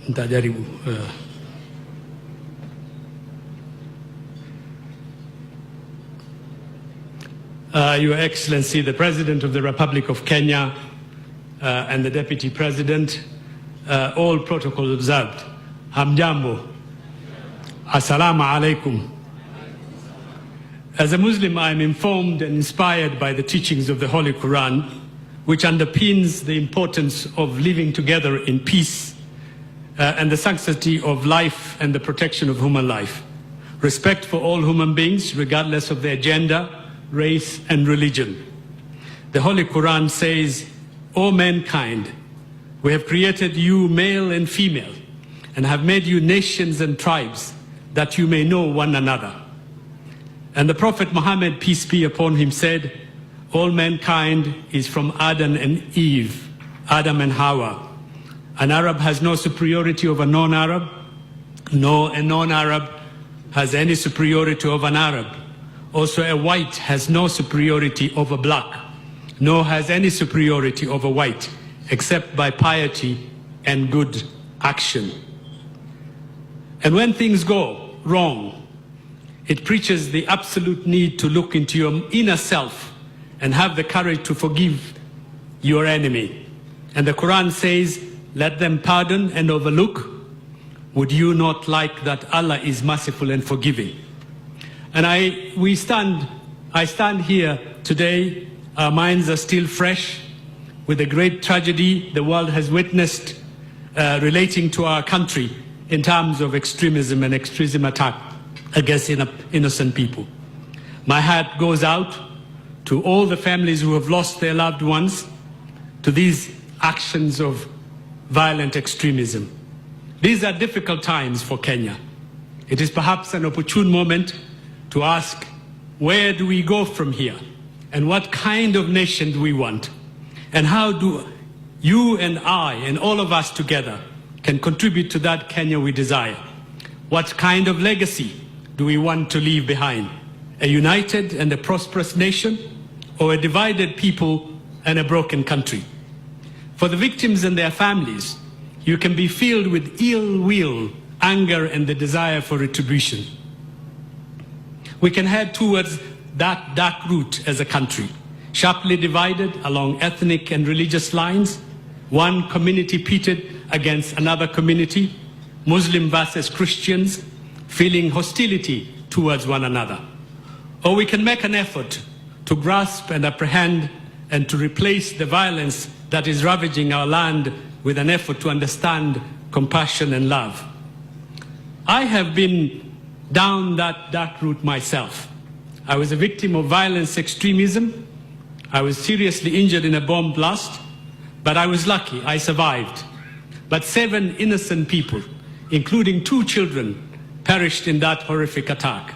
Nitajaribu. Your Excellency, the President of the Republic of Kenya and the Deputy President, all protocols observed. Hamjambo. Assalamu alaikum. As a Muslim, I am informed and inspired by the teachings of the Holy Quran, which underpins the importance of living together in peace and the sanctity of life and the protection of human life. Respect for all human beings, regardless of their gender, race, and religion. The Holy Quran says, "O mankind, we have created you male and female, and have made you nations and tribes, that you may know one another." And the Prophet Muhammad, peace be upon him, said, "All mankind is from Adam and Eve, Adam and Hawa. An Arab has no superiority over non-Arab, nor a non-Arab has any superiority over an Arab. Also a white has no superiority over black, nor has any superiority over white, except by piety and good action." And when things go wrong, it preaches the absolute need to look into your inner self and have the courage to forgive your enemy. And the Quran says, "Let them pardon and overlook. Would you not like that Allah is merciful and forgiving?" And I stand here today, our minds are still fresh with the great tragedy the world has witnessed relating to our country in terms of extremism and extremism attack against innocent people. My heart goes out to all the families who have lost their loved ones to these actions of violent extremism. These are difficult times for Kenya. It is perhaps an opportune moment to ask, where do we go from here? And what kind of nation do we want? And how do you and I and all of us together can contribute to that Kenya we desire? What kind of legacy do we want to leave behind? A united and a prosperous nation, or a divided people and a broken country? For the victims and their families, you can be filled with ill will, anger, and the desire for retribution. We can head towards that dark route as a country, sharply divided along ethnic and religious lines, one community pitted against another community, Muslim versus Christians, feeling hostility towards one another. Or we can make an effort to grasp and apprehend and to replace the violence that is ravaging our land with an effort to understand compassion and love. I have been down that dark route myself. I was a victim of violence extremism. I was seriously injured in a bomb blast, but I was lucky, I survived. But 7 innocent people, including 2 children, perished in that horrific attack.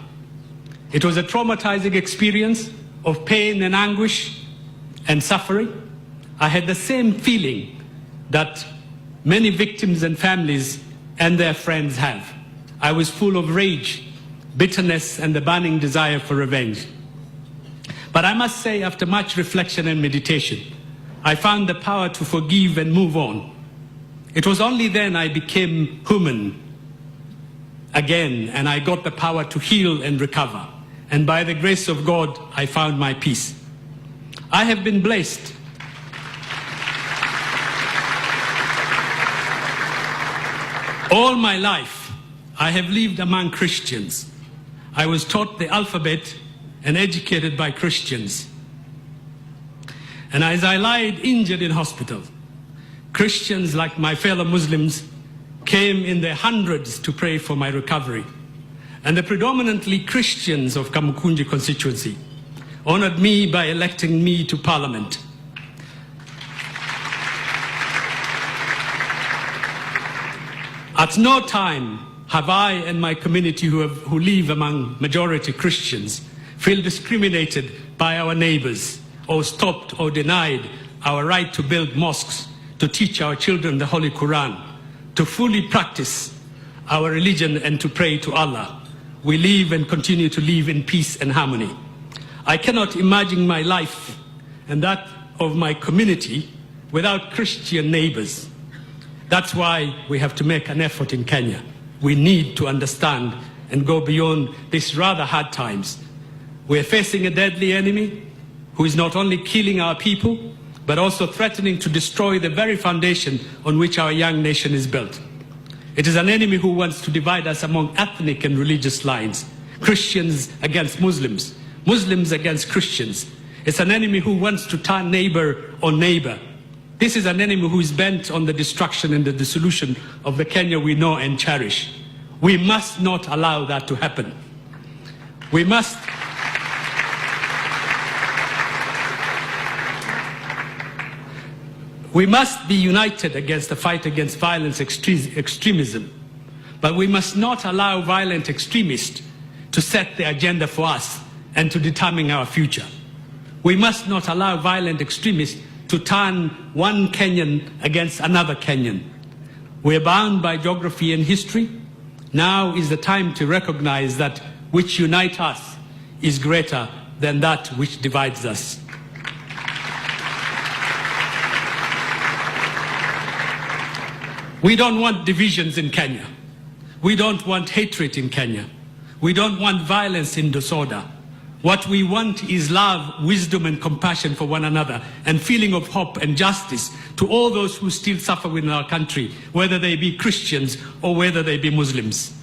It was a traumatizing experience of pain and anguish and suffering. I had the same feeling that many victims and families and their friends have. I was full of rage, bitterness, and the burning desire for revenge. But I must say, after much reflection and meditation, I found the power to forgive and move on. It was only then I became human again, and I got the power to heal and recover. And by the grace of God, I found my peace. I have been blessed. All my life, I have lived among Christians. I was taught the alphabet and educated by Christians. And as I lied injured in hospital, Christians, like my fellow Muslims, came in their hundreds to pray for my recovery. And the predominantly Christians of Kamukunji constituency honored me by electing me to Parliament. At no time have I and my community who live among majority Christians feel discriminated by our neighbors or stopped or denied our right to build mosques, to teach our children the Holy Quran, to fully practice our religion and to pray to Allah. We live and continue to live in peace and harmony. I cannot imagine my life and that of my community without Christian neighbors. That's why we have to make an effort in Kenya. We need to understand and go beyond these rather hard times. We're facing a deadly enemy who is not only killing our people, but also threatening to destroy the very foundation on which our young nation is built. It is an enemy who wants to divide us among ethnic and religious lines, Christians against Muslims, Muslims against Christians. It's an enemy who wants to turn neighbor on neighbor. This is an enemy who is bent on the destruction and the dissolution of the Kenya we know and cherish. We must not allow that to happen. We must be united against the fight against violence extremism, but we must not allow violent extremists to set the agenda for us and to determine our future. We must not allow violent extremists to turn one Kenyan against another Kenyan. We are bound by geography and history. Now is the time to recognize that which unites us is greater than that which divides us. We don't want divisions in Kenya. We don't want hatred in Kenya. We don't want violence and disorder. What we want is love, wisdom, and compassion for one another, and feeling of hope and justice to all those who still suffer within our country, whether they be Christians or whether they be Muslims.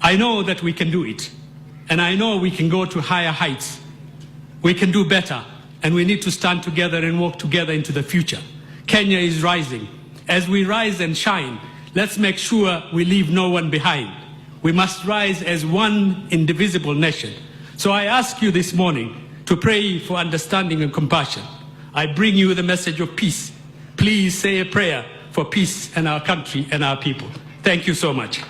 I know that we can do it, and I know we can go to higher heights. We can do better, and we need to stand together and walk together into the future. Kenya is rising. As we rise and shine, let's make sure we leave no one behind. We must rise as one indivisible nation. So I ask you this morning to pray for understanding and compassion. I bring you the message of peace. Please say a prayer for peace in our country and our people. Thank you so much.